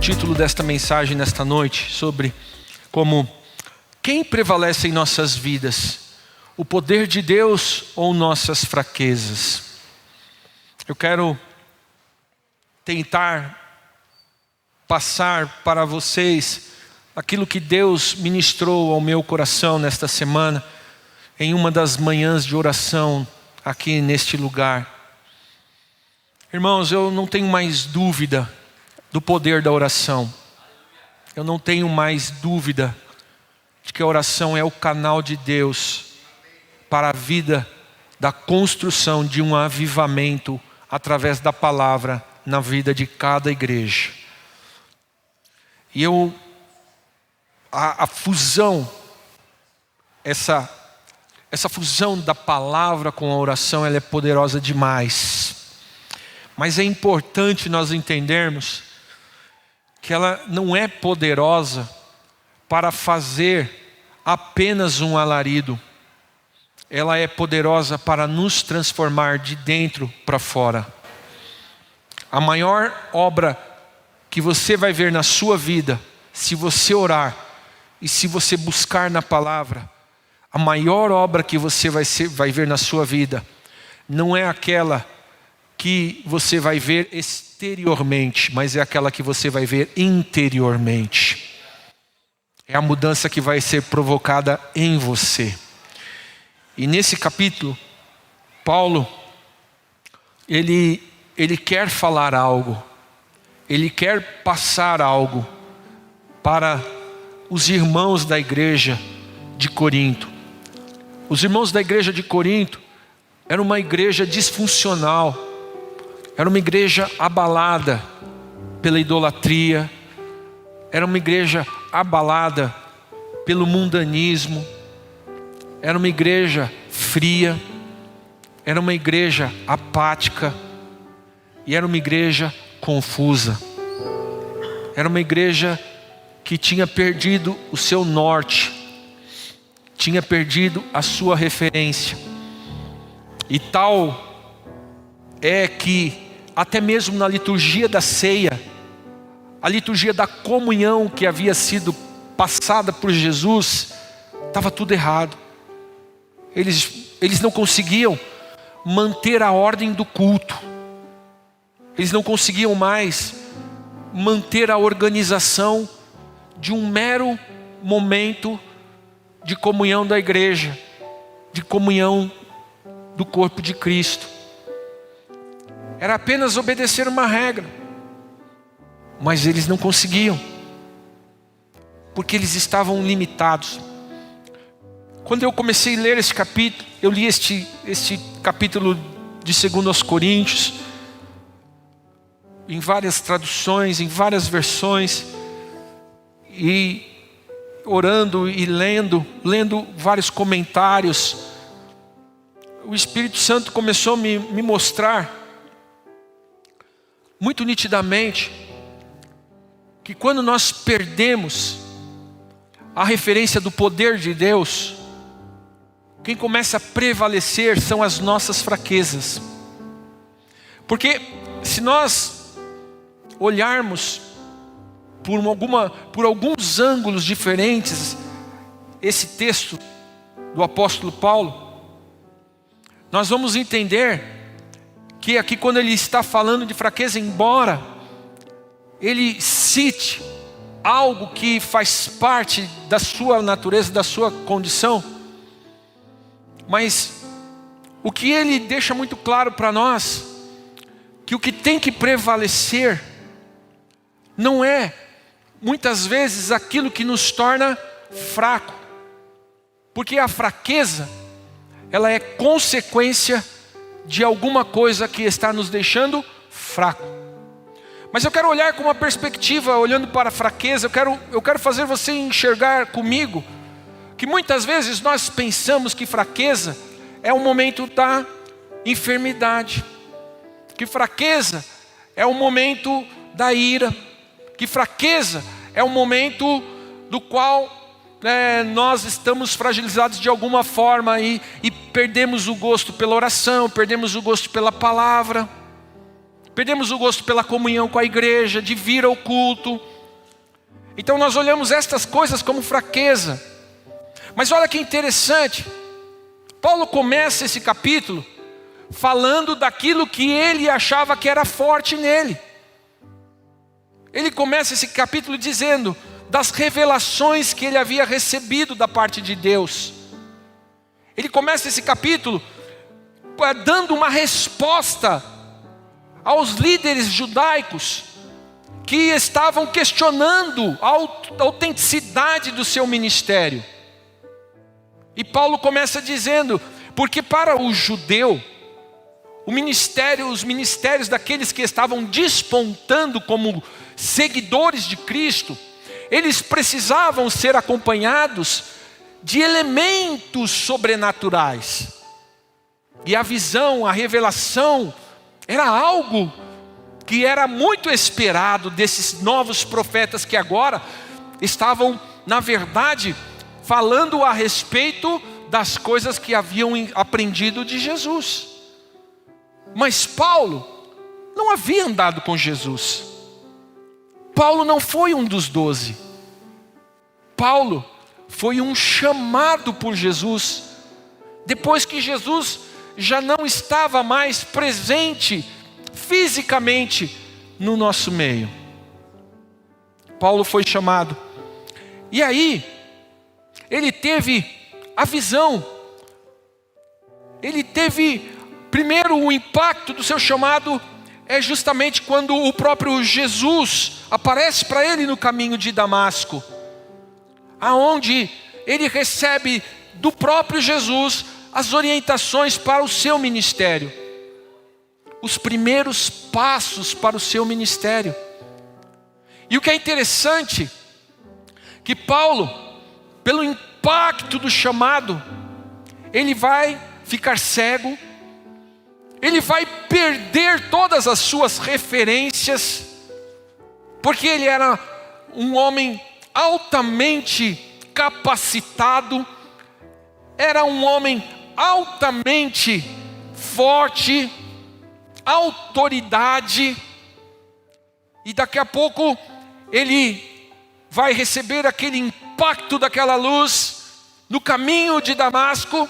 título desta mensagem nesta noite sobre como quem prevalece em nossas vidas, o poder de Deus ou nossas fraquezas. Eu quero tentar passar para vocês aquilo que Deus ministrou ao meu coração nesta semana, em uma das manhãs de oração aqui neste lugar. Irmãos, eu não tenho mais dúvida do poder da oração. Eu não tenho mais dúvida de que a oração é o canal de Deus para a vida da construção de um avivamento através da palavra na vida de cada igreja. E a fusão, essa fusão da palavra com a oração, ela é poderosa demais. Mas é importante nós entendermos que ela não é poderosa para fazer apenas um alarido. Ela é poderosa para nos transformar de dentro para fora. A maior obra que você vai ver na sua vida, se você orar e se você buscar na palavra, a maior obra que você vai ver na sua vida, não é aquela que você vai ver exteriormente, mas é aquela que você vai ver interiormente. É a mudança que vai ser provocada em você. E nesse capítulo, Paulo, ele quer falar algo, ele quer passar algo para os irmãos da igreja de Corinto. Os irmãos da igreja de Corinto eram uma igreja disfuncional, era uma igreja abalada pela idolatria, era uma igreja abalada pelo mundanismo, era uma igreja fria, era uma igreja apática e era uma igreja confusa. Era uma igreja que tinha perdido o seu norte, tinha perdido a sua referência. E tal é que até mesmo na liturgia da ceia, a liturgia da comunhão que havia sido passada por Jesus, estava tudo errado. Eles não conseguiam manter a ordem do culto. Eles não conseguiam mais manter a organização de um mero momento de comunhão da igreja, de comunhão do corpo de Cristo. Era apenas obedecer uma regra, mas eles não conseguiam, porque eles estavam limitados. Quando eu comecei a ler esse capítulo, eu li este capítulo de 2 Coríntios, em várias traduções, em várias versões, e orando e lendo vários comentários, o Espírito Santo começou a me mostrar muito nitidamente que quando nós perdemos a referência do poder de Deus, quem começa a prevalecer são as nossas fraquezas. Porque se nós olharmos por alguns ângulos diferentes esse texto do apóstolo Paulo, nós vamos entender que aqui quando ele está falando de fraqueza, embora ele cite algo que faz parte da sua natureza, da sua condição, mas o que ele deixa muito claro para nós, que o que tem que prevalecer não é muitas vezes aquilo que nos torna fraco, porque a fraqueza, ela é consequência de alguma coisa que está nos deixando fraco. Mas eu quero olhar com uma perspectiva, olhando para a fraqueza, eu quero fazer você enxergar comigo, que muitas vezes nós pensamos que fraqueza é o momento da enfermidade, que fraqueza é o momento da ira, que fraqueza é o momento do qual nós estamos fragilizados de alguma forma e perdemos o gosto pela oração, perdemos o gosto pela palavra, perdemos o gosto pela comunhão com a igreja, de vir ao culto. Então nós olhamos estas coisas como fraqueza. Mas olha que interessante, Paulo começa esse capítulo falando daquilo que ele achava que era forte nele. Ele começa esse capítulo dizendo das revelações que ele havia recebido da parte de Deus. Ele começa esse capítulo dando uma resposta aos líderes judaicos que estavam questionando a autenticidade do seu ministério. E Paulo começa dizendo, porque para o judeu, os ministérios daqueles que estavam despontando como seguidores de Cristo, eles precisavam ser acompanhados de elementos sobrenaturais. E a visão, a revelação, era algo que era muito esperado desses novos profetas que agora estavam, na verdade, falando a respeito das coisas que haviam aprendido de Jesus. Mas Paulo não havia andado com Jesus. Paulo não foi um dos 12. Paulo foi um chamado por Jesus, depois que Jesus já não estava mais presente fisicamente no nosso meio. Paulo foi chamado. E aí, ele teve a visão. Ele teve, primeiro, o impacto do seu chamado é justamente quando o próprio Jesus aparece para ele no caminho de Damasco, aonde ele recebe do próprio Jesus as orientações para o seu ministério, os primeiros passos para o seu ministério. E o que é interessante, que Paulo, pelo impacto do chamado, ele vai ficar cego, ele vai perder todas as suas referências, porque ele era um homem altamente capacitado, era um homem altamente forte, autoridade, e daqui a pouco ele vai receber aquele impacto daquela luz no caminho de Damasco,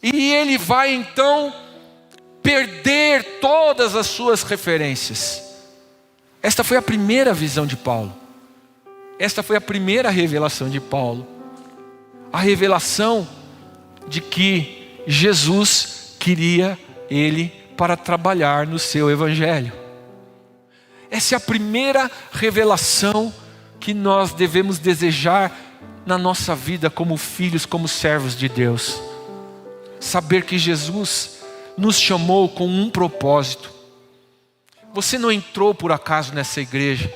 e ele vai então perder todas as suas referências. Esta foi a primeira visão de Paulo. Esta foi a primeira revelação de Paulo. A revelação de que Jesus queria ele para trabalhar no seu evangelho. Essa é a primeira revelação que nós devemos desejar na nossa vida como filhos, como servos de Deus. Saber que Jesus nos chamou com um propósito. Você não entrou por acaso nessa igreja.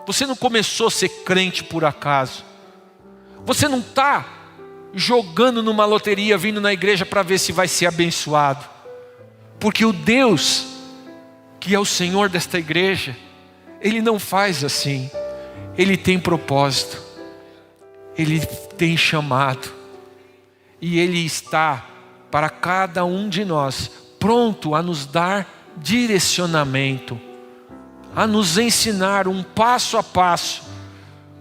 Você não começou a ser crente por acaso. Você não está jogando numa loteria, vindo na igreja para ver se vai ser abençoado. Porque o Deus, que é o Senhor desta igreja, Ele não faz assim. Ele tem propósito. Ele tem chamado. E Ele está para cada um de nós, pronto a nos dar direcionamento, a nos ensinar um passo a passo,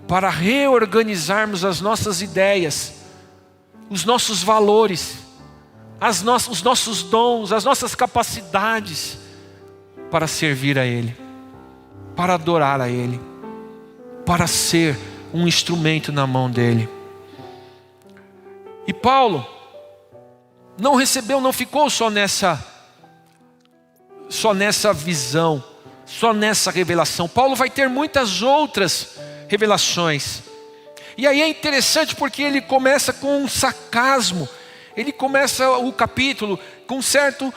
para reorganizarmos as nossas ideias, os nossos valores, os nossos dons, as nossas capacidades, para servir a Ele, para adorar a Ele, para ser um instrumento na mão dEle. E Paulo não ficou só nessa visão, só nessa revelação. Paulo vai ter muitas outras revelações. E aí é interessante porque ele começa com um sarcasmo. Ele começa o capítulo com um certo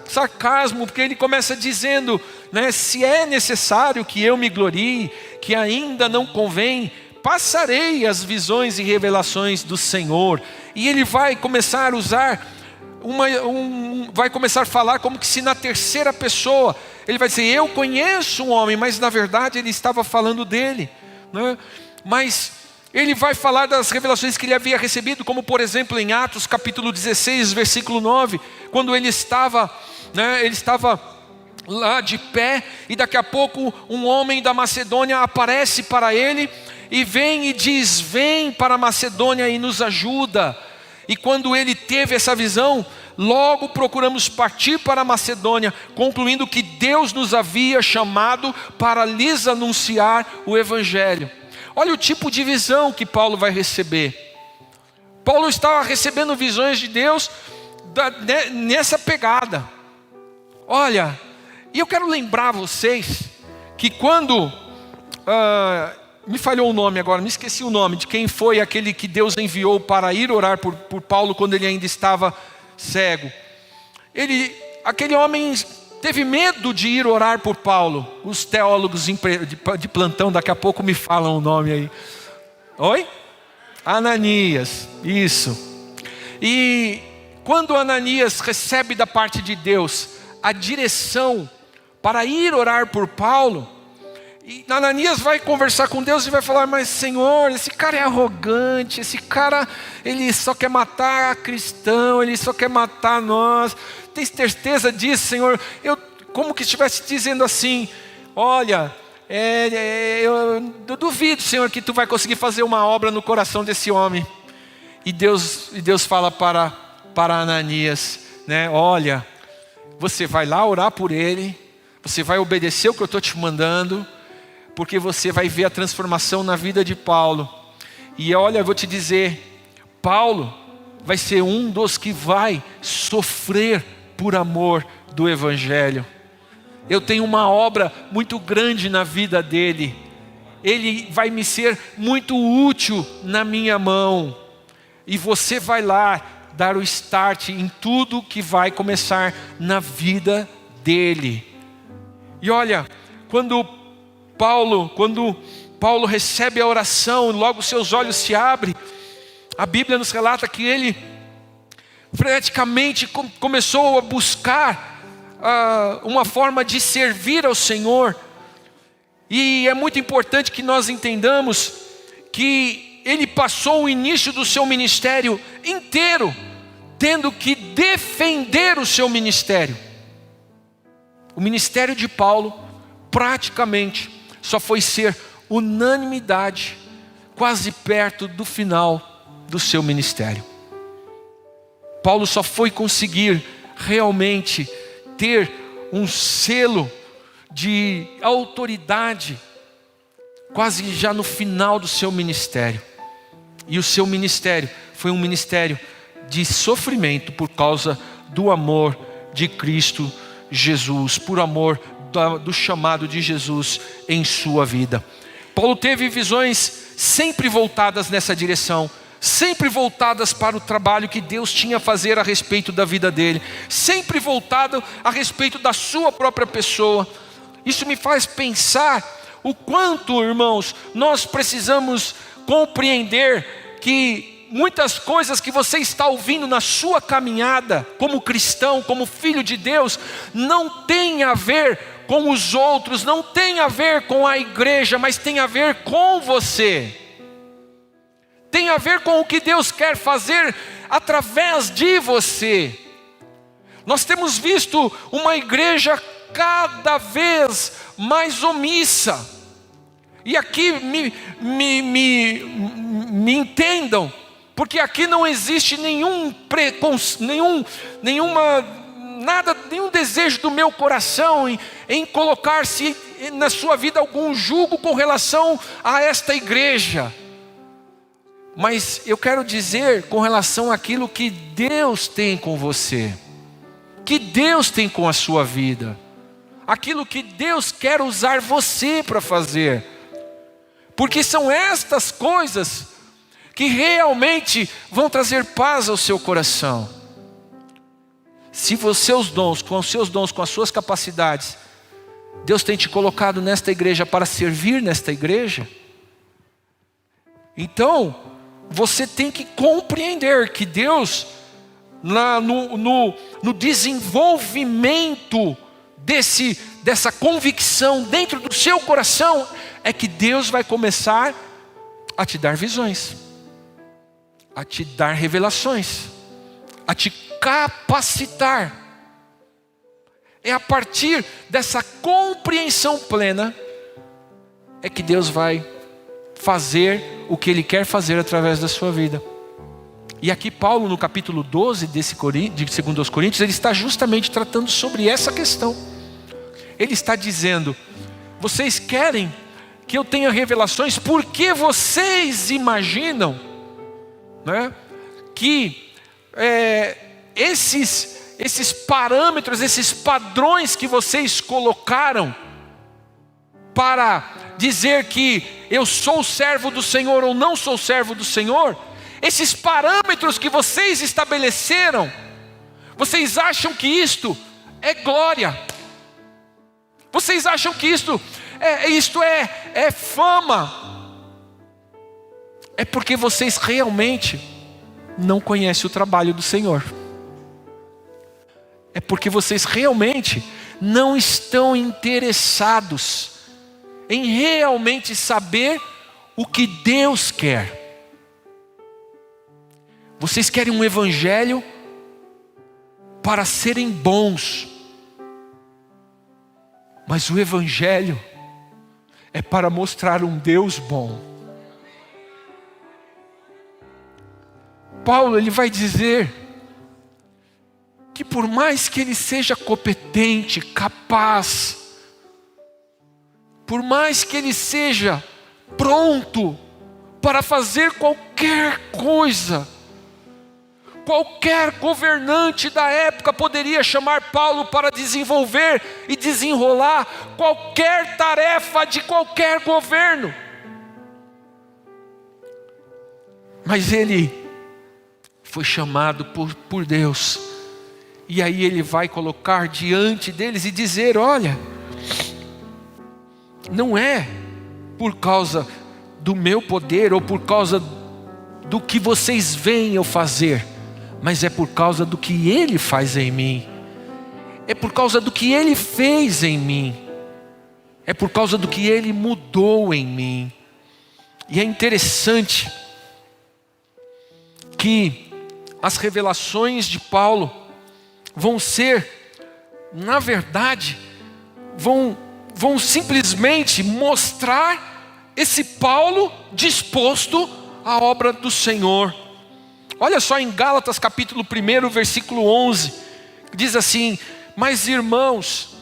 sarcasmo, porque ele começa dizendo, né, se é necessário que eu me glorie, que ainda não convém, passarei as visões e revelações do Senhor. E ele vai começar a usar vai começar a falar como que se na terceira pessoa. Ele vai dizer, eu conheço um homem, mas na verdade ele estava falando dele, né? Mas ele vai falar das revelações que ele havia recebido, como por exemplo em Atos capítulo 16, versículo 9, quando ele estava lá de pé, e daqui a pouco um homem da Macedônia aparece para ele, e vem e diz: vem para a Macedônia e nos ajuda. E quando ele teve essa visão, logo procuramos partir para a Macedônia, concluindo que Deus nos havia chamado para lhes anunciar o Evangelho. Olha o tipo de visão que Paulo vai receber. Paulo estava recebendo visões de Deus nessa pegada. Olha, e eu quero lembrar vocês que quando... me falhou o nome agora, me esqueci o nome de quem foi aquele que Deus enviou para ir orar por Paulo quando ele ainda estava cego. Aquele homem teve medo de ir orar por Paulo. Os teólogos de plantão daqui a pouco me falam o nome aí. Oi? Ananias, isso. E quando Ananias recebe da parte de Deus a direção para ir orar por Paulo, e Ananias vai conversar com Deus e vai falar: mas Senhor, esse cara é arrogante, esse cara, ele só quer matar cristão, ele só quer matar nós. Tem certeza disso, Senhor? Eu como que estivesse dizendo assim: olha, eu duvido, Senhor, que tu vai conseguir fazer uma obra no coração desse homem. E Deus fala para Ananias, né? Olha, você vai lá orar por ele, você vai obedecer o que eu estou te mandando, porque você vai ver a transformação na vida de Paulo. E olha, eu vou te dizer, Paulo vai ser um dos que vai sofrer por amor do Evangelho. Eu tenho uma obra muito grande na vida dele. Ele vai me ser muito útil na minha mão. E você vai lá dar o start em tudo que vai começar na vida dele. E olha, quando Paulo recebe a oração, logo seus olhos se abrem. A Bíblia nos relata que ele freneticamente começou a buscar uma forma de servir ao Senhor. E é muito importante que nós entendamos que ele passou o início do seu ministério inteiro tendo que defender o seu ministério. O ministério de Paulo praticamente só foi ser unanimidade quase perto do final do seu ministério. Paulo só foi conseguir realmente ter um selo de autoridade quase já no final do seu ministério. E o seu ministério foi um ministério de sofrimento por causa do amor de Cristo Jesus, por amor do chamado de Jesus em sua vida. Paulo teve visões sempre voltadas nessa direção, sempre voltadas para o trabalho que Deus tinha a fazer a respeito da vida dele, sempre voltado a respeito da sua própria pessoa. Isso me faz pensar o quanto, irmãos, nós precisamos compreender que muitas coisas que você está ouvindo na sua caminhada como cristão, como filho de Deus, não tem a ver com os outros, não tem a ver com a igreja, mas tem a ver com você. Tem a ver com o que Deus quer fazer através de você. Nós temos visto uma igreja cada vez mais omissa. E aqui me entendam, porque aqui não existe nenhum desejo do meu coração em colocar-se na sua vida algum jugo com relação a esta igreja. Mas eu quero dizer com relação àquilo que Deus tem com você, que Deus tem com a sua vida, aquilo que Deus quer usar você para fazer, porque são estas coisas que realmente vão trazer paz ao seu coração. Se com os seus dons, com as suas capacidades, Deus tem te colocado nesta igreja para servir nesta igreja, então você tem que compreender que Deus, no desenvolvimento dessa convicção dentro do seu coração, é que Deus vai começar a te dar visões, a te dar revelações, a te capacitar. É a partir dessa compreensão plena é que Deus vai fazer o que Ele quer fazer através da sua vida. E aqui Paulo, no capítulo 12 de 2 aos Coríntios, ele está justamente tratando sobre essa questão. Ele está dizendo: vocês querem que eu tenha revelações porque vocês imaginam, né, que esses parâmetros, esses padrões que vocês colocaram para dizer que eu sou servo do Senhor ou não sou servo do Senhor, esses parâmetros que vocês estabeleceram, vocês acham que isto é glória? Vocês acham que isto é fama? É porque vocês realmente não conhecem o trabalho do Senhor. É porque vocês realmente não estão interessados em realmente saber o que Deus quer. Vocês querem um evangelho para serem bons, mas o evangelho é para mostrar um Deus bom. Paulo, ele vai dizer que por mais que ele seja competente, capaz, por mais que ele seja pronto para fazer qualquer coisa, qualquer governante da época poderia chamar Paulo para desenvolver e desenrolar qualquer tarefa de qualquer governo. Mas ele foi chamado por Deus. E aí ele vai colocar diante deles e dizer: olha, não é por causa do meu poder ou por causa do que vocês veem eu fazer, mas é por causa do que Ele faz em mim. É por causa do que Ele fez em mim. É por causa do que Ele mudou em mim. E é interessante que as revelações de Paulo vão ser, na verdade, vão simplesmente mostrar esse Paulo disposto à obra do Senhor. Olha só em Gálatas capítulo 1, versículo 11, diz assim: mas irmãos,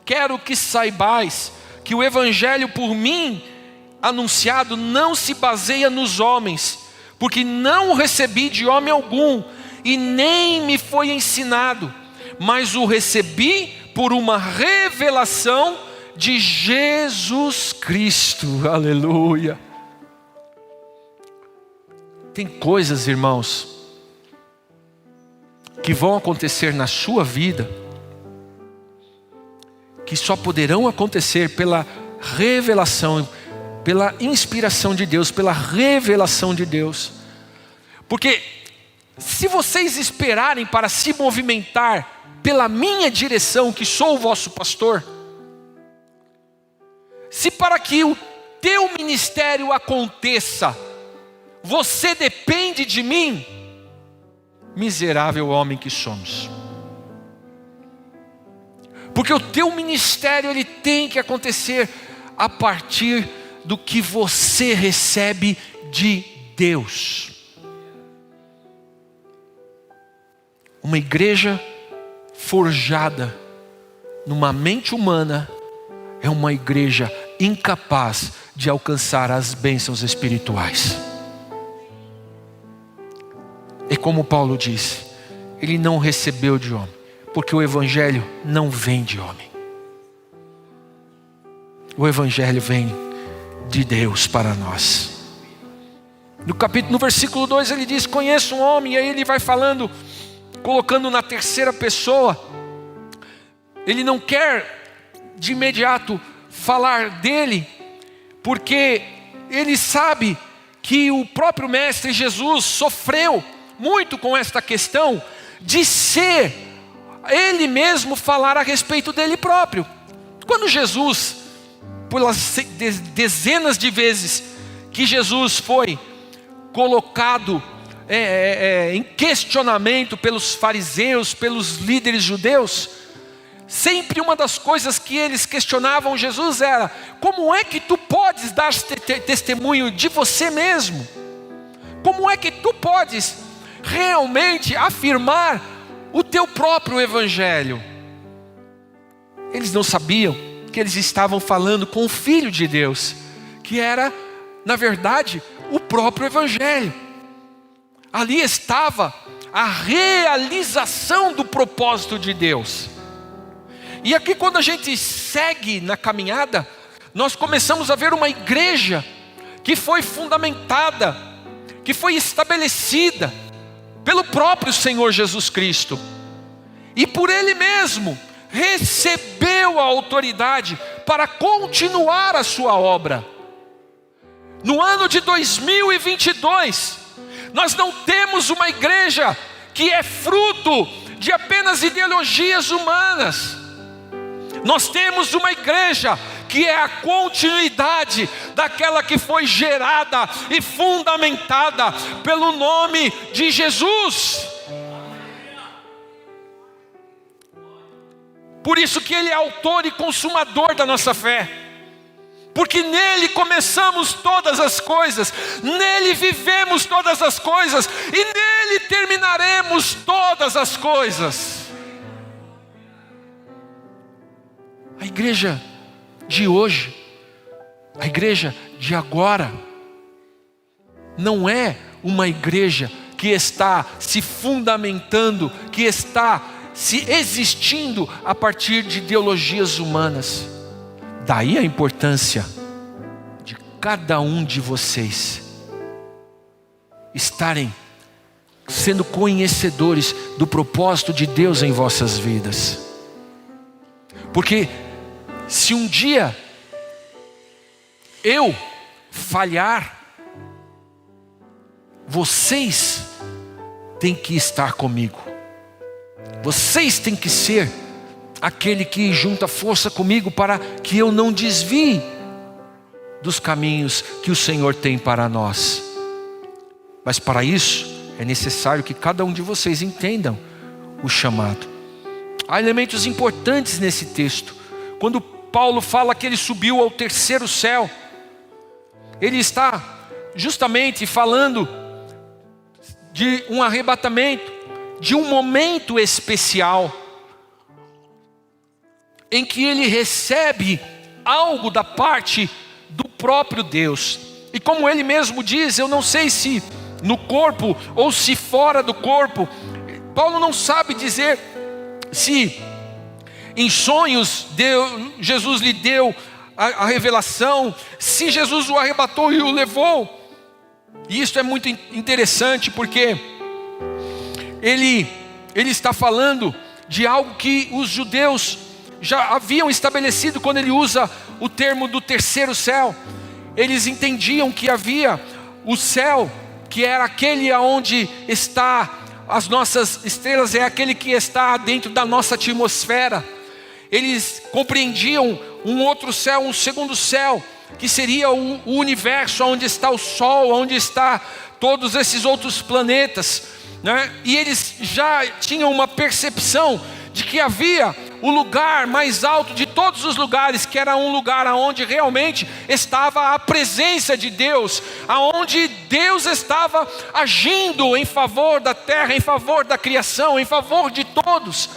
quero que saibais que o evangelho por mim anunciado não se baseia nos homens, porque não o recebi de homem algum, e nem me foi ensinado, mas o recebi por uma revelação de Jesus Cristo. Aleluia. Tem coisas, irmãos, que vão acontecer na sua vida, que só poderão acontecer pela revelação, pela inspiração de Deus, pela revelação de Deus. Porque se vocês esperarem para se movimentar pela minha direção, que sou o vosso pastor, se para que o teu ministério aconteça, você depende de mim, miserável homem que somos. Porque o teu ministério ele tem que acontecer a partir do que você recebe de Deus. Uma igreja forjada numa mente humana é uma igreja incapaz de alcançar as bênçãos espirituais. É como Paulo disse, ele não recebeu de homem, porque o evangelho não vem de homem. O evangelho vem de Deus para nós. No versículo 2 ele diz: conheço um homem, e aí ele vai falando, colocando na terceira pessoa. Ele não quer de imediato falar dele, porque ele sabe que o próprio Mestre Jesus sofreu muito com esta questão de ser ele mesmo falar a respeito dele próprio. Quando Jesus, pelas dezenas de vezes que Jesus foi colocado em questionamento pelos fariseus, pelos líderes judeus, sempre uma das coisas que eles questionavam Jesus era: como é que tu podes dar testemunho de você mesmo? Como é que tu podes realmente afirmar o teu próprio evangelho? Eles não sabiam que eles estavam falando com o Filho de Deus, que era, na verdade, o próprio evangelho. Ali estava a realização do propósito de Deus. E aqui, quando a gente segue na caminhada, nós começamos a ver uma igreja que foi fundamentada, que foi estabelecida pelo próprio Senhor Jesus Cristo, e por Ele mesmo recebeu a autoridade para continuar a sua obra. No ano de 2022, nós não temos uma igreja que é fruto de apenas ideologias humanas. Nós temos uma igreja que é a continuidade daquela que foi gerada e fundamentada pelo nome de Jesus. Por isso que Ele é autor e consumador da nossa fé, porque nele começamos todas as coisas, nele vivemos todas as coisas, e nele terminaremos todas as coisas. A igreja de hoje, a igreja de agora, não é uma igreja que está se fundamentando, que está se existindo a partir de ideologias humanas. Daí a importância de cada um de vocês estarem sendo conhecedores do propósito de Deus em vossas vidas. Porque se um dia eu falhar, vocês têm que estar comigo. Vocês têm que ser aquele que junta força comigo para que eu não desvie dos caminhos que o Senhor tem para nós. Mas para isso é necessário que cada um de vocês entendam o chamado. Há elementos importantes nesse texto. Quando Paulo fala que ele subiu ao terceiro céu, ele está justamente falando de um arrebatamento, de um momento especial, em que ele recebe algo da parte do próprio Deus. E como ele mesmo diz, eu não sei se no corpo ou se fora do corpo, Paulo não sabe dizer se em sonhos Jesus lhe deu a revelação, se Jesus o arrebatou e o levou. E isso é muito interessante, porque ele está falando de algo que os judeus já haviam estabelecido quando ele usa o termo do terceiro céu. Eles entendiam que havia o céu, que era aquele onde está as nossas estrelas, é aquele que está dentro da nossa atmosfera. Eles compreendiam um outro céu, um segundo céu, que seria o universo, onde está o Sol, onde está todos esses outros planetas, né? E eles já tinham uma percepção de que havia o lugar mais alto de todos os lugares, que era um lugar onde realmente estava a presença de Deus, aonde Deus estava agindo em favor da terra, em favor da criação, em favor de todos.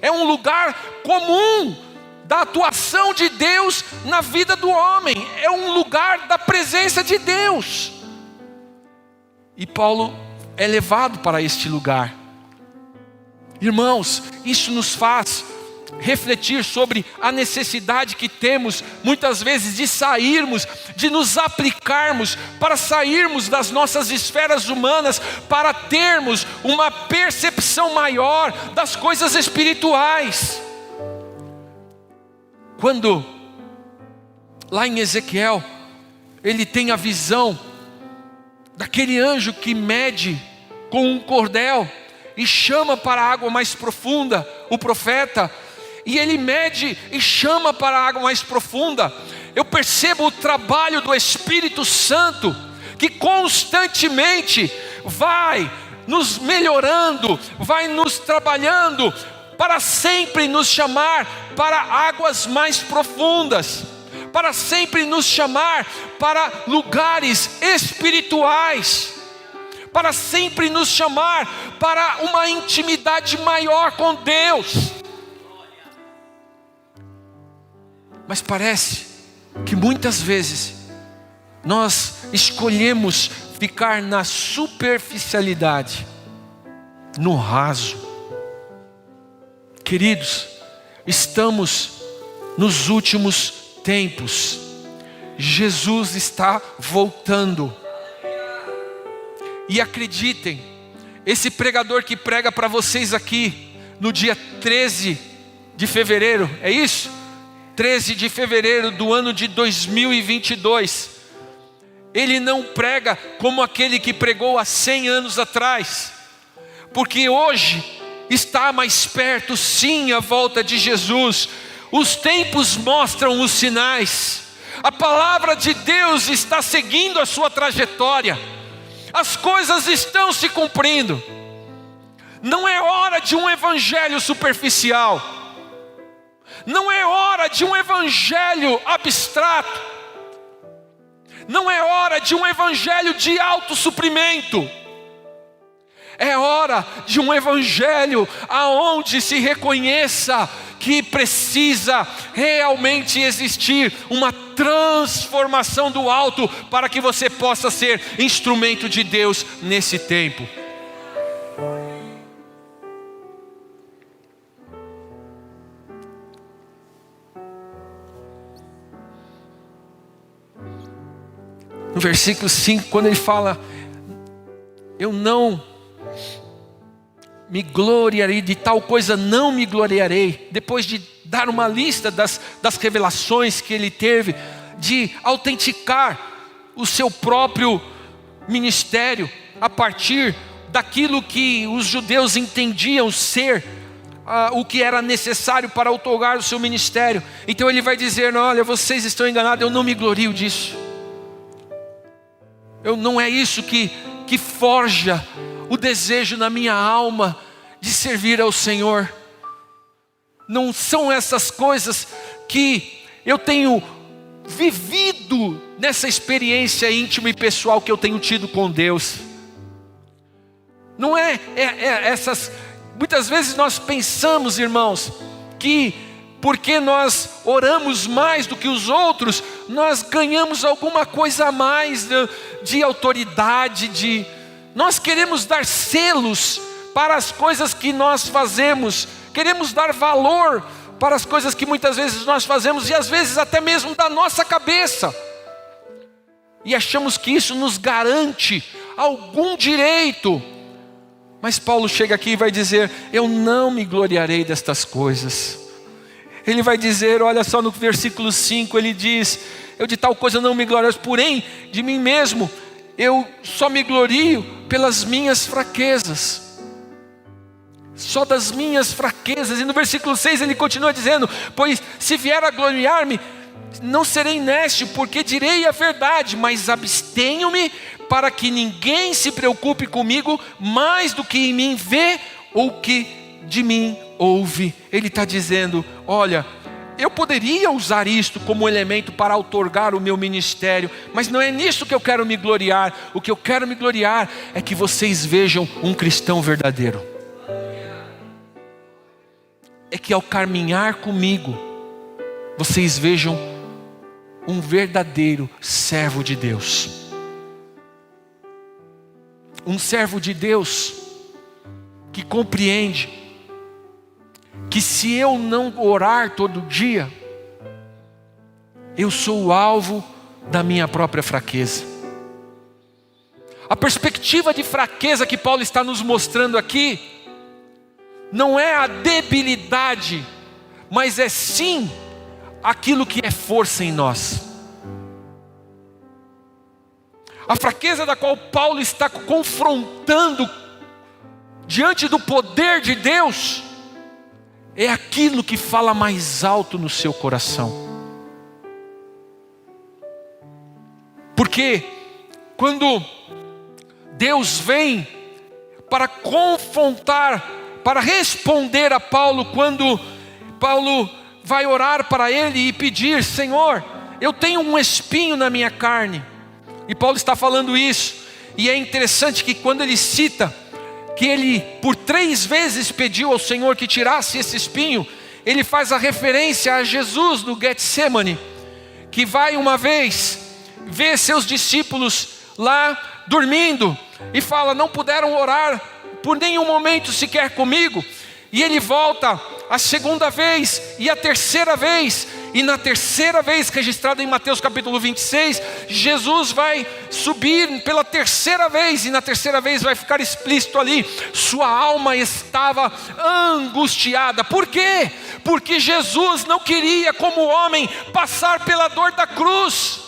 É um lugar comum da atuação de Deus na vida do homem, é um lugar da presença de Deus. E Paulo é levado para este lugar. Irmãos, isso nos faz refletir sobre a necessidade que temos muitas vezes de sairmos, de nos aplicarmos, para sairmos das nossas esferas humanas, para termos uma percepção maior das coisas espirituais. Quando lá em Ezequiel ele tem a visão daquele anjo que mede com um cordel e chama para a água mais profunda o profeta, e ele mede e chama para a água mais profunda. Eu percebo o trabalho do Espírito Santo, que constantemente vai nos melhorando, vai nos trabalhando para sempre nos chamar para águas mais profundas, para sempre nos chamar para lugares espirituais, para sempre nos chamar para uma intimidade maior com Deus. Mas parece que muitas vezes nós escolhemos ficar na superficialidade, no raso. Queridos, estamos nos últimos tempos. Jesus está voltando. E acreditem, esse pregador que prega para vocês aqui no dia 13 de fevereiro, é isso? 13 de fevereiro do ano de 2022. Ele não prega como aquele que pregou há 100 anos atrás, porque hoje está mais perto sim a volta de Jesus. Os tempos mostram os sinais. A palavra de Deus está seguindo a sua trajetória. As coisas estão se cumprindo. Não é hora de um evangelho superficial. Não é hora de um evangelho abstrato. Não é hora de um evangelho de autossuprimento. É hora de um evangelho aonde se reconheça que precisa realmente existir uma transformação do alto para que você possa ser instrumento de Deus nesse tempo. No versículo 5, quando ele fala: eu não me gloriarei de tal coisa, não me gloriarei. Depois de dar uma lista das revelações que ele teve, de autenticar o seu próprio ministério, a partir daquilo que os judeus entendiam ser o que era necessário para outorgar o seu ministério. Então ele vai dizer: olha, vocês estão enganados, eu não me glorio disso. Não é isso que forja o desejo na minha alma de servir ao Senhor. Não são essas coisas que eu tenho vivido nessa experiência íntima e pessoal que eu tenho tido com Deus. Não é essas. Muitas vezes nós pensamos, irmãos, que porque nós oramos mais do que os outros, nós ganhamos alguma coisa a mais de autoridade, nós queremos dar selos para as coisas que nós fazemos, queremos dar valor para as coisas que muitas vezes nós fazemos, e às vezes até mesmo da nossa cabeça, e achamos que isso nos garante algum direito. Mas Paulo chega aqui e vai dizer: eu não me gloriarei destas coisas. Ele vai dizer, olha só no versículo 5, ele diz: eu de tal coisa não me glorio, porém de mim mesmo eu só me glorio pelas minhas fraquezas. Só das minhas fraquezas. E no versículo 6 ele continua dizendo: pois se vier a gloriar-me, não serei néscio, porque direi a verdade, mas abstenho-me para que ninguém se preocupe comigo mais do que em mim vê ou que de mim ouve. Ele está dizendo: olha, eu poderia usar isto como elemento para outorgar o meu ministério, mas não é nisso que eu quero me gloriar. O que eu quero me gloriar é que vocês vejam um cristão verdadeiro. É que ao caminhar comigo, vocês vejam um verdadeiro servo de Deus. Um servo de Deus que compreende que se eu não orar todo dia, eu sou o alvo da minha própria fraqueza. A perspectiva de fraqueza que Paulo está nos mostrando aqui não é a debilidade, mas é sim aquilo que é força em nós. A fraqueza da qual Paulo está confrontando diante do poder de Deus é aquilo que fala mais alto no seu coração. Porque quando Deus vem para confrontar para responder a Paulo quando Paulo vai orar para ele e pedir: Senhor, eu tenho um espinho na minha carne. E Paulo está falando isso, e é interessante que quando ele cita que ele por 3 vezes pediu ao Senhor que tirasse esse espinho, ele faz a referência a Jesus no Getsemane, que vai uma vez ver seus discípulos lá dormindo, e fala: não puderam orar por nenhum momento sequer comigo. E ele volta a segunda vez e a terceira vez, e na terceira vez, registrada em Mateus capítulo 26, Jesus vai subir pela terceira vez, e na terceira vez vai ficar explícito ali: sua alma estava angustiada. Por quê? Porque Jesus não queria, como homem, passar pela dor da cruz.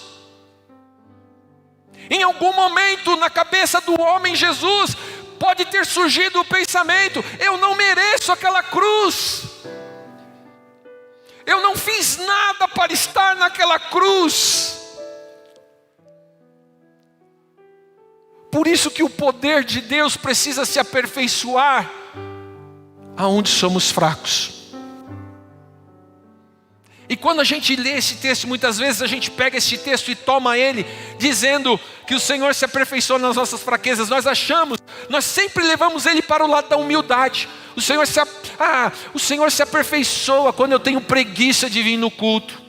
Em algum momento na cabeça do homem Jesus pode ter surgido o pensamento: eu não mereço aquela cruz, eu não fiz nada para estar naquela cruz. Por isso que o poder de Deus precisa se aperfeiçoar aonde somos fracos. E quando a gente lê esse texto, muitas vezes a gente pega esse texto e toma ele, dizendo que o Senhor se aperfeiçoa nas nossas fraquezas. Nós sempre levamos ele para o lado da humildade. O Senhor se aperfeiçoa quando eu tenho preguiça de vir no culto.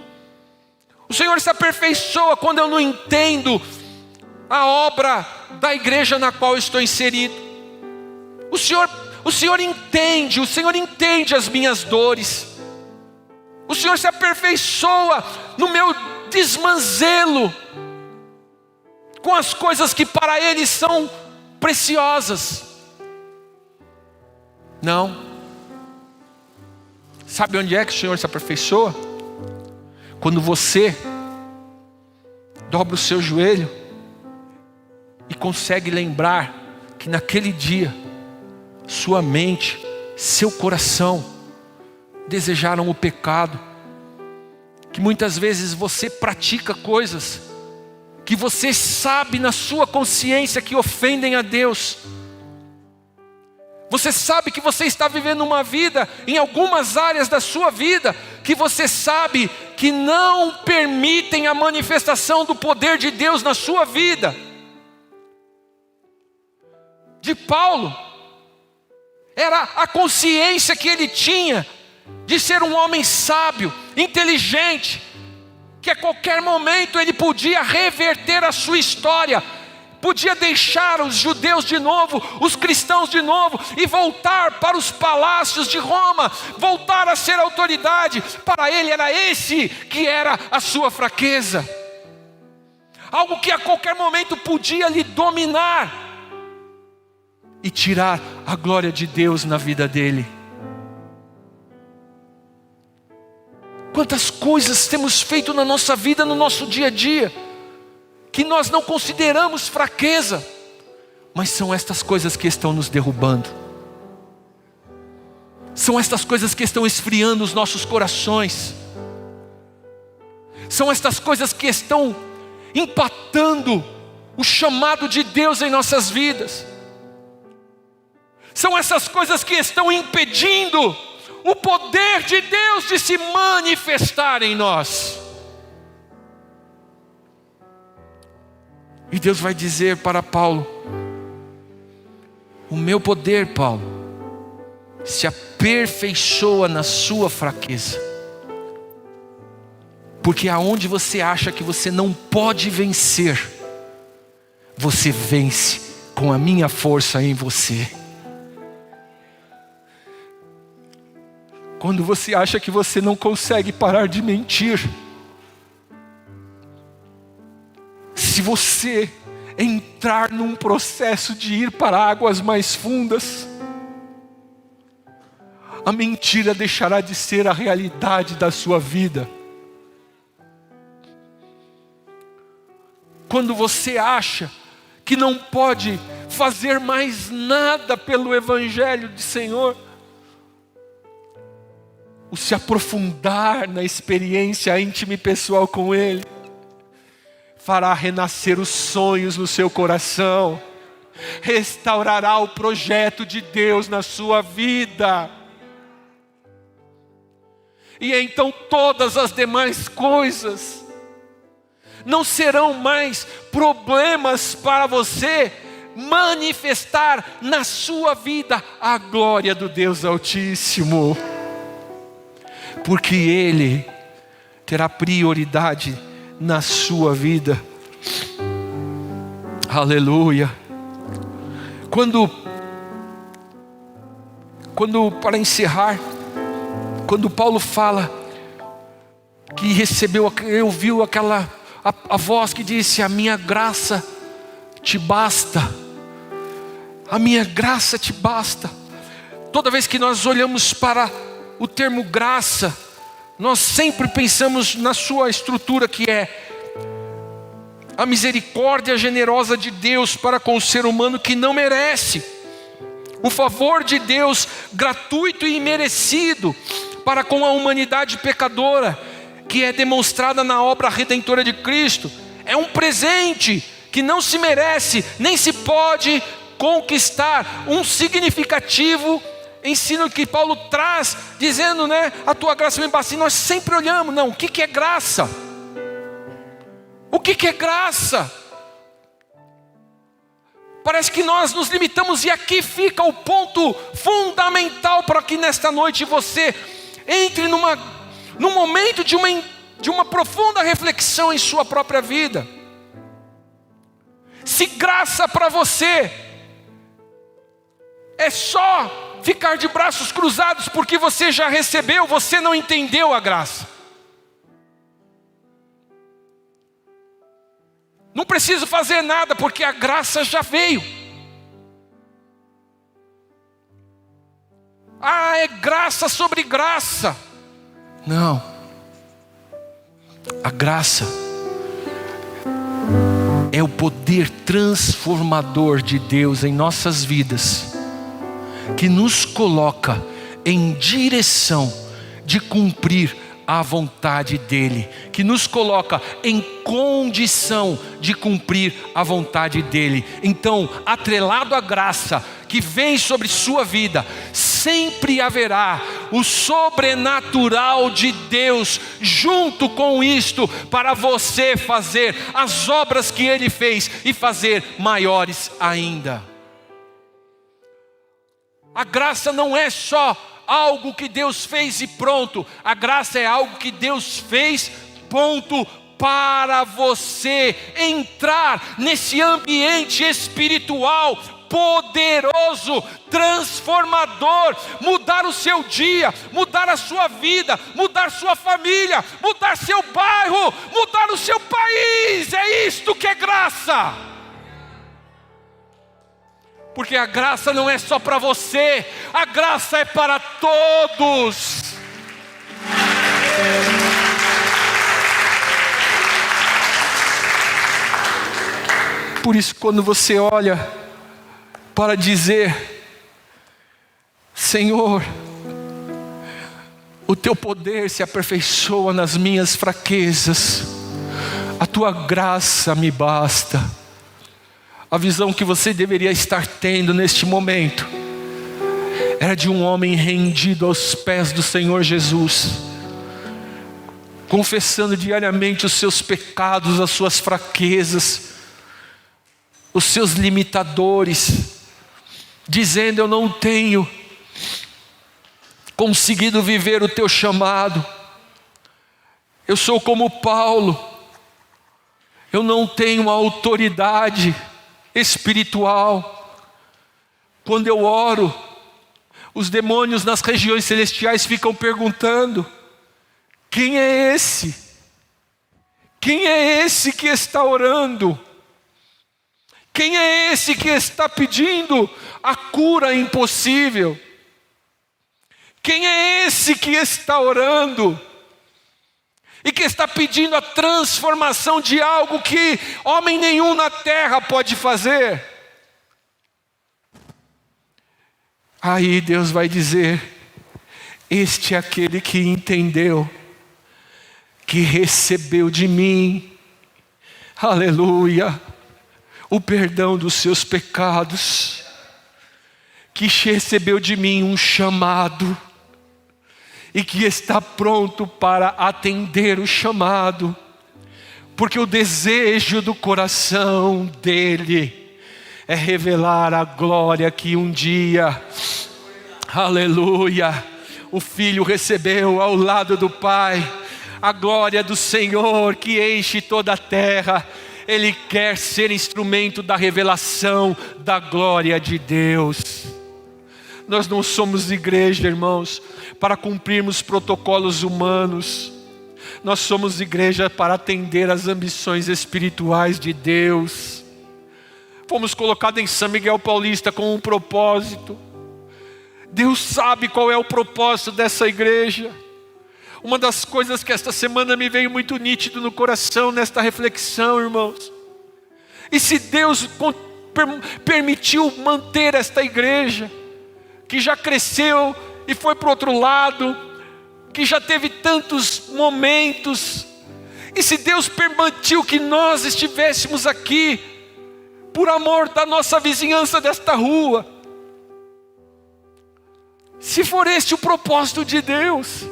O Senhor se aperfeiçoa quando eu não entendo a obra da igreja na qual eu estou inserido. O Senhor entende as minhas dores. O Senhor se aperfeiçoa no meu desmanzelo com as coisas que para Ele são preciosas. Não. Sabe onde é que o Senhor se aperfeiçoa? Quando você dobra o seu joelho e consegue lembrar que naquele dia sua mente, seu coração desejaram o pecado, que muitas vezes você pratica coisas que você sabe na sua consciência que ofendem a Deus. Você sabe que você está vivendo uma vida, em algumas áreas da sua vida, que você sabe que não permitem a manifestação do poder de Deus na sua vida. De Paulo, era a consciência que ele tinha de ser um homem sábio, inteligente, que a qualquer momento ele podia reverter a sua história, podia deixar os judeus de novo, os cristãos de novo, e voltar para os palácios de Roma, voltar a ser autoridade. Para ele era esse que era a sua fraqueza, algo que a qualquer momento podia lhe dominar e tirar a glória de Deus na vida dele. Quantas coisas temos feito na nossa vida, no nosso dia a dia, que nós não consideramos fraqueza, mas são estas coisas que estão nos derrubando. São estas coisas que estão esfriando os nossos corações. São estas coisas que estão empatando o chamado de Deus em nossas vidas. São essas coisas que estão impedindo o poder de Deus de se manifestar em nós. E Deus vai dizer para Paulo: o meu poder, Paulo, se aperfeiçoa na sua fraqueza. Porque aonde você acha que você não pode vencer, você vence com a minha força em você. Quando você acha que você não consegue parar de mentir, se você entrar num processo de ir para águas mais fundas, a mentira deixará de ser a realidade da sua vida. Quando você acha que não pode fazer mais nada pelo Evangelho do Senhor, o se aprofundar na experiência íntima e pessoal com Ele fará renascer os sonhos no seu coração, restaurará o projeto de Deus na sua vida. E então todas as demais coisas não serão mais problemas para você manifestar na sua vida a glória do Deus Altíssimo. Porque Ele terá prioridade na sua vida. Aleluia. Quando para encerrar, quando Paulo fala que ouviu a voz que disse: a minha graça te basta, a minha graça te basta. Toda vez que nós olhamos para o termo graça, nós sempre pensamos na sua estrutura, que é a misericórdia generosa de Deus para com o ser humano que não merece, o favor de Deus gratuito e imerecido para com a humanidade pecadora, que é demonstrada na obra redentora de Cristo. É um presente que não se merece, nem se pode conquistar. Um significativo ensino que Paulo traz, dizendo, a tua graça me basta. E nós sempre olhamos, o que é graça? O que é graça? Parece que nós nos limitamos, e aqui fica o ponto fundamental para que nesta noite você entre num momento de uma profunda reflexão em sua própria vida. Se graça para você é só ficar de braços cruzados porque você já recebeu, você não entendeu a graça. Não preciso fazer nada porque a graça já veio. É graça sobre graça. Não. A graça é o poder transformador de Deus em nossas vidas, que nos coloca em direção de cumprir a vontade dEle, que nos coloca em condição de cumprir a vontade dEle. Então, atrelado à graça que vem sobre sua vida, sempre haverá o sobrenatural de Deus junto com isto, para você fazer as obras que Ele fez e fazer maiores ainda. A graça não é só algo que Deus fez e pronto. A graça é algo que Deus fez, ponto, para você entrar nesse ambiente espiritual poderoso, transformador, mudar o seu dia, mudar a sua vida, mudar sua família, mudar seu bairro, mudar o seu país. É isto que é graça. Porque a graça não é só para você, a graça é para todos. Por isso, quando você olha para dizer: Senhor, o teu poder se aperfeiçoa nas minhas fraquezas, a tua graça me basta. A visão que você deveria estar tendo neste momento era de um homem rendido aos pés do Senhor Jesus, confessando diariamente os seus pecados, as suas fraquezas, os seus limitadores, dizendo: eu não tenho conseguido viver o teu chamado, eu sou como Paulo, eu não tenho autoridade espiritual. Quando eu oro, os demônios nas regiões celestiais ficam perguntando: quem é esse? Quem é esse que está orando? Quem é esse que está pedindo a cura impossível? Quem é esse que está orando e que está pedindo a transformação de algo que homem nenhum na terra pode fazer? Aí Deus vai dizer: este é aquele que entendeu, que recebeu de mim, aleluia, o perdão dos seus pecados, que recebeu de mim um chamado e que está pronto para atender o chamado, porque o desejo do coração dele é revelar a glória que um dia, aleluia, o Filho recebeu ao lado do Pai, a glória do Senhor que enche toda a terra. Ele quer ser instrumento da revelação da glória de Deus. Nós não somos igreja, irmãos, para cumprirmos protocolos humanos. Nós somos igreja para atender às ambições espirituais de Deus. Fomos colocados em São Miguel Paulista com um propósito. Deus sabe qual é o propósito dessa igreja. Uma das coisas que esta semana me veio muito nítido no coração, nesta reflexão, irmãos. E se Deus permitiu manter esta igreja, que já cresceu e foi para o outro lado, que já teve tantos momentos, e se Deus permitiu que nós estivéssemos aqui, por amor da nossa vizinhança desta rua, se for este o propósito de Deus,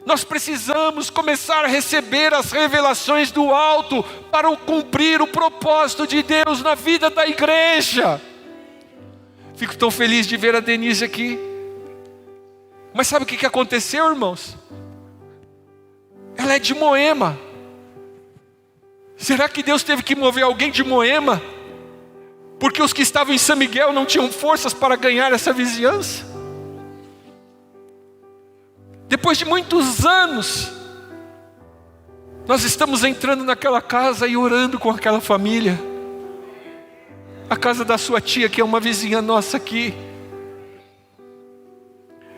nós precisamos começar a receber as revelações do alto para cumprir o propósito de Deus na vida da igreja. Fico tão feliz de ver a Denise aqui. Mas sabe o que aconteceu, irmãos? Ela é de Moema. Será que Deus teve que mover alguém de Moema? Porque os que estavam em São Miguel não tinham forças para ganhar essa vizinhança? Depois de muitos anos, nós estamos entrando naquela casa e orando com aquela família. A casa da sua tia, que é uma vizinha nossa aqui.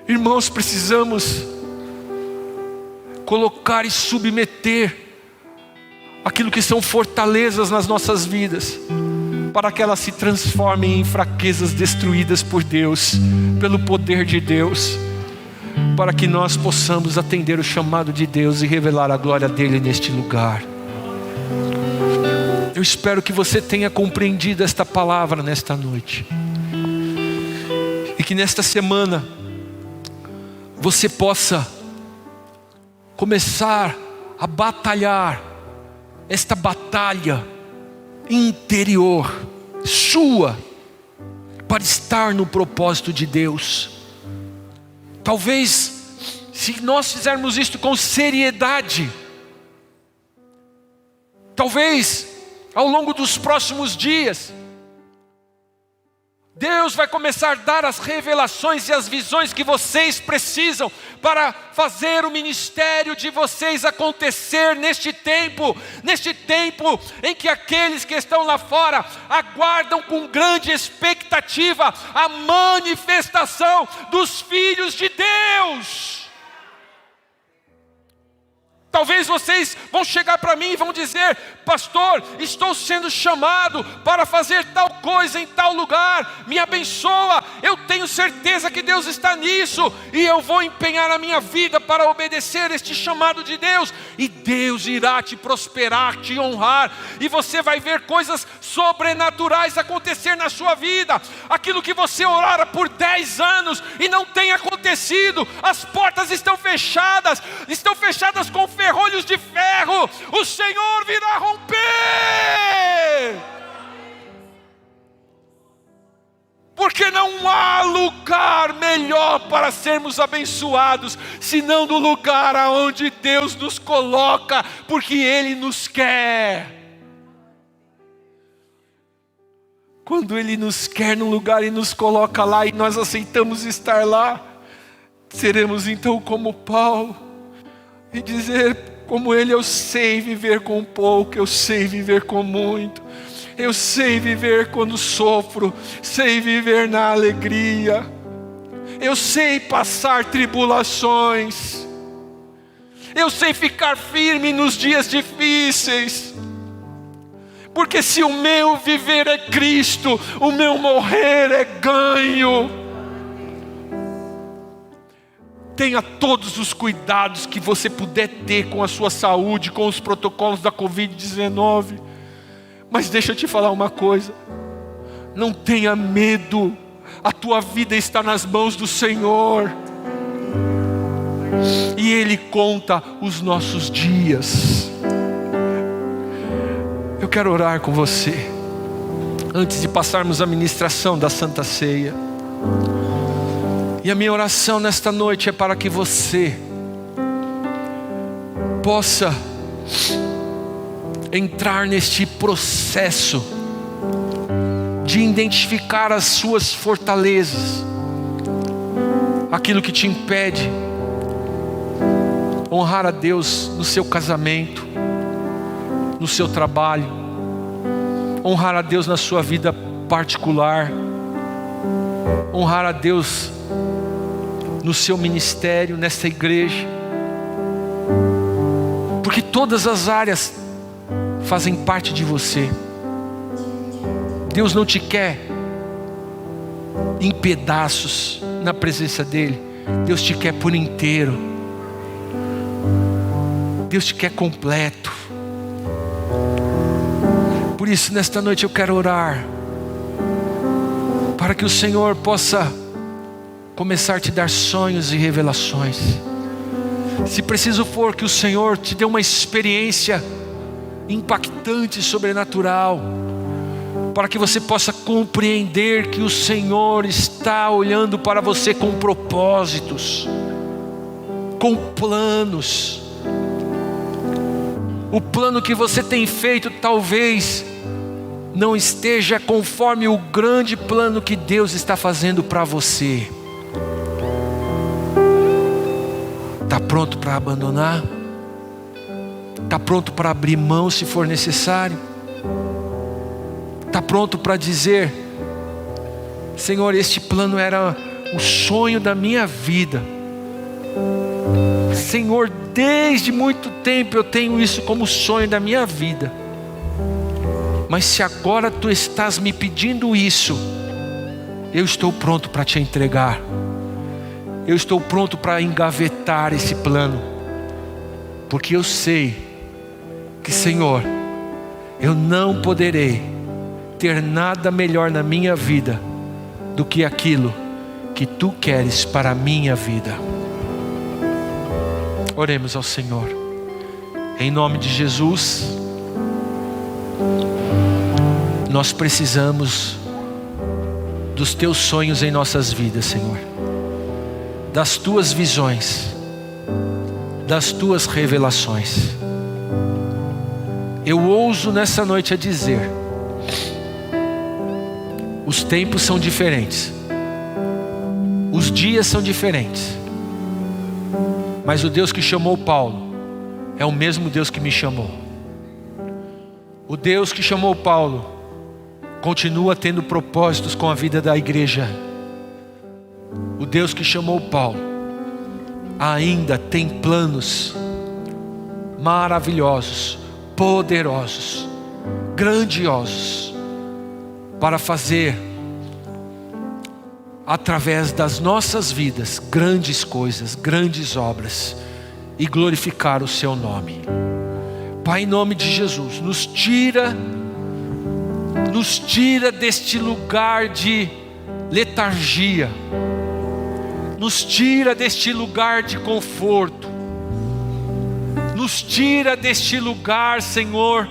Irmãos, precisamos colocar e submeter aquilo que são fortalezas nas nossas vidas, para que elas se transformem em fraquezas destruídas por Deus, pelo poder de Deus, para que nós possamos atender o chamado de Deus e revelar a glória dele neste lugar. Eu espero que você tenha compreendido esta palavra nesta noite, e que nesta semana você possa começar a batalhar esta batalha interior sua, para estar no propósito de Deus. Talvez, se nós fizermos isto com seriedade, talvez ao longo dos próximos dias, Deus vai começar a dar as revelações e as visões que vocês precisam para fazer o ministério de vocês acontecer neste tempo em que aqueles que estão lá fora aguardam com grande expectativa a manifestação dos filhos de Deus. Talvez vocês vão chegar para mim e vão dizer: pastor, estou sendo chamado para fazer tal coisa em tal lugar, me abençoa, eu tenho certeza que Deus está nisso, e eu vou empenhar a minha vida para obedecer este chamado de Deus, e Deus irá te prosperar, te honrar, e você vai ver coisas sobrenaturais acontecer na sua vida. Aquilo que você orara por 10 anos e não tem acontecido, as portas estão fechadas com ferrolhos de ferro, o Senhor virá romper. Porque não há lugar melhor para sermos abençoados, senão no lugar aonde Deus nos coloca, porque Ele nos quer. Quando Ele nos quer num lugar e nos coloca lá, e nós aceitamos estar lá, seremos então como Paulo, e dizer como ele: eu sei viver com pouco, eu sei viver com muito, eu sei viver quando sofro, sei viver na alegria, eu sei passar tribulações, eu sei ficar firme nos dias difíceis, porque se o meu viver é Cristo, o meu morrer é ganho. Tenha todos os cuidados que você puder ter com a sua saúde, com os protocolos da Covid-19. Mas deixa eu te falar uma coisa, não tenha medo, a tua vida está nas mãos do Senhor, e Ele conta os nossos dias. Eu quero orar com você, antes de passarmos a ministração da Santa Ceia. E a minha oração nesta noite é para que você possa entrar neste processo de identificar as suas fortalezas, aquilo que te impede honrar a Deus no seu casamento, no seu trabalho, honrar a Deus na sua vida particular, honrar a Deus no seu ministério, nesta igreja, porque todas as áreas fazem parte de você. Deus não te quer em pedaços na presença dEle, Deus te quer por inteiro, Deus te quer completo. Por isso nesta noite eu quero orar, para que o Senhor possa começar a te dar sonhos e revelações. Se preciso for, que o Senhor te dê uma experiência impactante, sobrenatural, para que você possa compreender que o Senhor está olhando para você com propósitos, com planos. O plano que você tem feito talvez não esteja conforme o grande plano que Deus está fazendo para você. Está pronto para abandonar? Está pronto para abrir mão se for necessário? Está pronto para dizer: Senhor, este plano era o sonho da minha vida. Senhor, desde muito tempo eu tenho isso como sonho da minha vida. Mas se agora Tu estás me pedindo isso, eu estou pronto para Te entregar. Eu estou pronto para engavetar esse plano, porque eu sei que, Senhor, eu não poderei ter nada melhor na minha vida do que aquilo que Tu queres para a minha vida. Oremos ao Senhor, em nome de Jesus. Nós precisamos dos Teus sonhos em nossas vidas, Senhor, das Tuas visões, das Tuas revelações. Eu ouso nessa noite a dizer: os tempos são diferentes, os dias são diferentes, mas o Deus que chamou Paulo é o mesmo Deus que me chamou. O Deus que chamou Paulo continua tendo propósitos com a vida da igreja. O Deus que chamou Paulo ainda tem planos maravilhosos, poderosos, grandiosos, para fazer através das nossas vidas grandes coisas, grandes obras, e glorificar o Seu nome. Pai, em nome de Jesus, nos tira deste lugar de letargia, nos tira deste lugar de conforto, nos tira deste lugar, Senhor,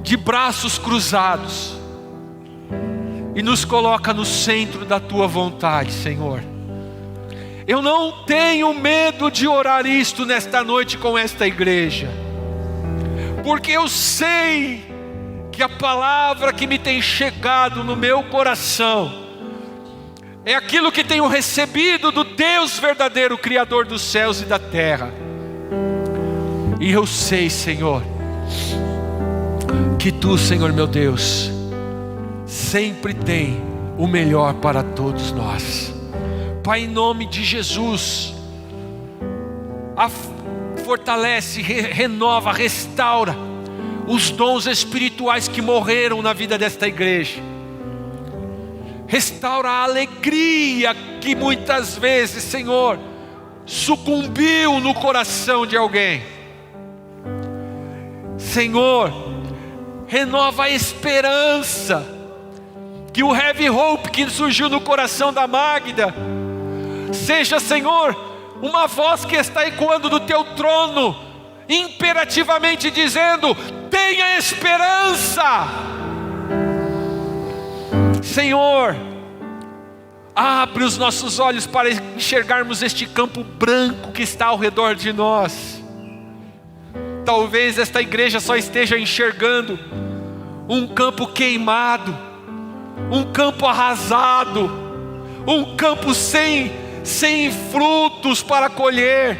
de braços cruzados, e nos coloca no centro da Tua vontade, Senhor. Eu não tenho medo de orar isto nesta noite com esta igreja, porque eu sei que a palavra que me tem chegado no meu coração é aquilo que tenho recebido do Deus verdadeiro, Criador dos céus e da terra. E eu sei, Senhor, que Tu, Senhor meu Deus, sempre tem o melhor para todos nós. Pai, em nome de Jesus, fortalece, renova, restaura os dons espirituais que morreram na vida desta igreja. Restaura a alegria que muitas vezes, Senhor, sucumbiu no coração de alguém. Senhor, renova a esperança. Que o heavy hope que surgiu no coração da Magda seja, Senhor, uma voz que está ecoando do teu trono, imperativamente dizendo: tenha esperança. Senhor, abre os nossos olhos para enxergarmos este campo branco que está ao redor de nós. Talvez esta igreja só esteja enxergando um campo queimado, um campo arrasado, um campo sem frutos para colher,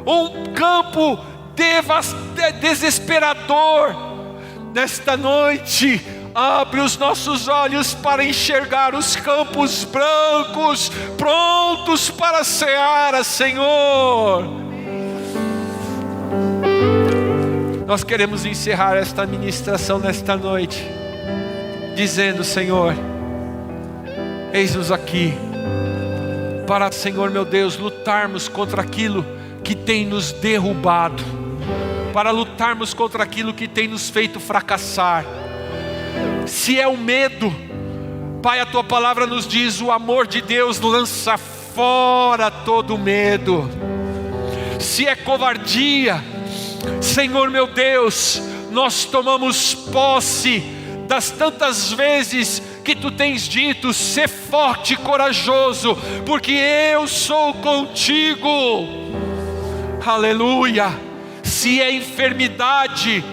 um campo desesperador. Nesta noite, abre os nossos olhos para enxergar os campos brancos, prontos para a seara, Senhor. Nós queremos encerrar esta ministração nesta noite, dizendo: Senhor, eis-nos aqui, para, Senhor meu Deus, lutarmos contra aquilo que tem nos derrubado, para lutarmos contra aquilo que tem nos feito fracassar. Se é o medo, Pai, a Tua palavra nos diz: o amor de Deus lança fora todo medo. Se é covardia, Senhor meu Deus, nós tomamos posse das tantas vezes que Tu tens dito: ser forte e corajoso, porque eu sou contigo. Aleluia. Se é enfermidade,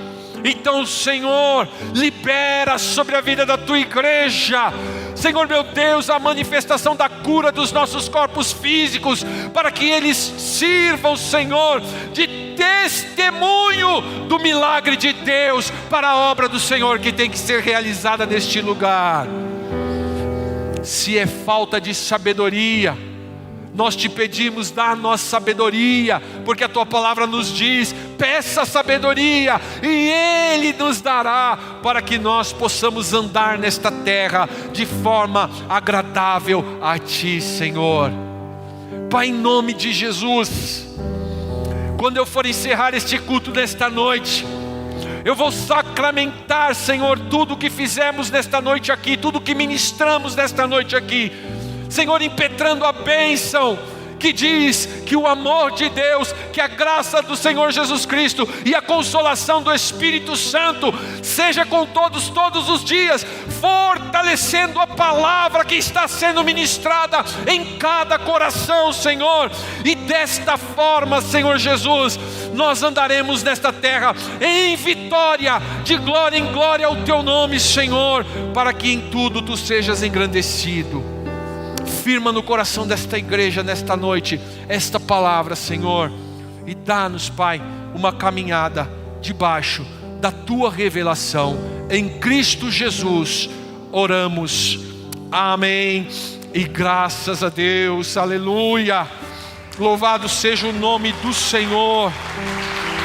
então, Senhor, libera sobre a vida da Tua igreja, Senhor meu Deus, a manifestação da cura dos nossos corpos físicos, para que eles sirvam, Senhor, de testemunho do milagre de Deus para a obra do Senhor que tem que ser realizada neste lugar. Se é falta de sabedoria, nós Te pedimos: dá-nos sabedoria, porque a Tua palavra nos diz: peça sabedoria e Ele nos dará, para que nós possamos andar nesta terra de forma agradável a Ti, Senhor. Pai, em nome de Jesus, quando eu for encerrar este culto nesta noite, eu vou sacramentar, Senhor, tudo que fizemos nesta noite aqui, tudo que ministramos nesta noite aqui, Senhor, impetrando a bênção que diz que o amor de Deus, que a graça do Senhor Jesus Cristo e a consolação do Espírito Santo seja com todos os dias, fortalecendo a palavra que está sendo ministrada em cada coração, Senhor. E desta forma, Senhor Jesus, nós andaremos nesta terra em vitória, de glória em glória ao Teu nome, Senhor, para que em tudo Tu sejas engrandecido. Firma no coração desta igreja nesta noite esta palavra, Senhor, e dá-nos, Pai, uma caminhada debaixo da Tua revelação. Em Cristo Jesus oramos, amém, e graças a Deus, aleluia. Louvado seja o nome do Senhor.